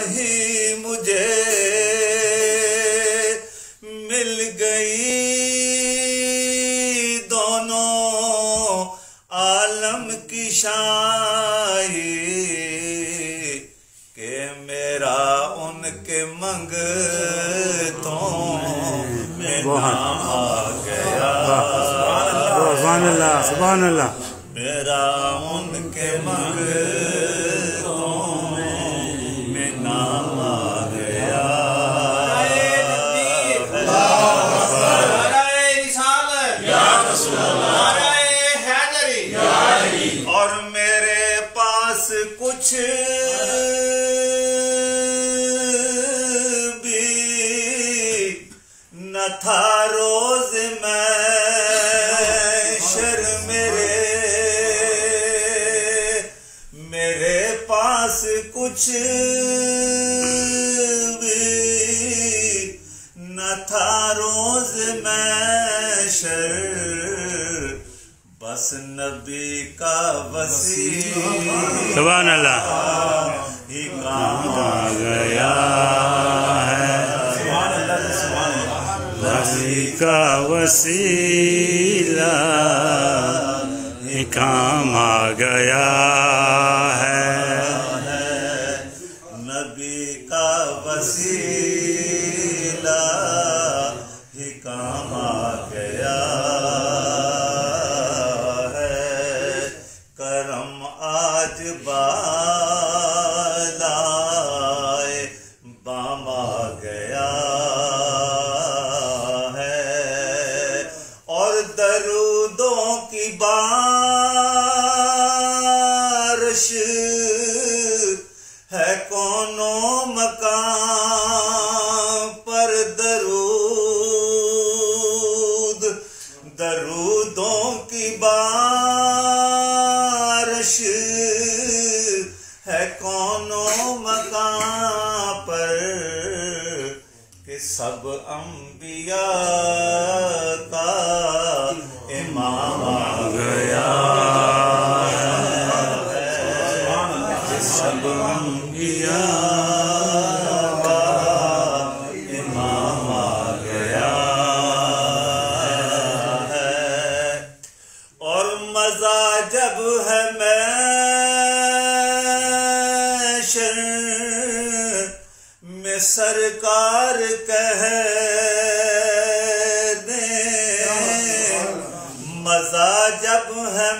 ہی مجھے مل گئی دونوں عالم کی شائی کہ میرا ان کے منگتوں میں نام آ گیا. سبحان اللہ سبحان اللہ. میرا ان کے منگتوں میں نام آ گیا. اور میرے پاس کچھ بھی نہ تھا روز محشر میرے پاس کچھ بھی نہ تھا روز محشر بس نبی کا وسیلہ سبحان اللہ ہی کام آ گیا ہے. نبی کا وسیلہ ہی کام آ گیا ہے. نبی کا وسیلہ ہی کام آ گیا. کرم آج بالائے بام آ گیا ہے اور درودوں کی بارش ہے کونوں مقام پر. درودوں کی بارش ہے کونوں مقام پر کہ سب انبیاء کا امام آ گیا ہے. سب انبیاء کا امام آ گیا ہے. اور مزہ جب ہے محشر میں سرکار کہہ دیں. مزہ جب ہے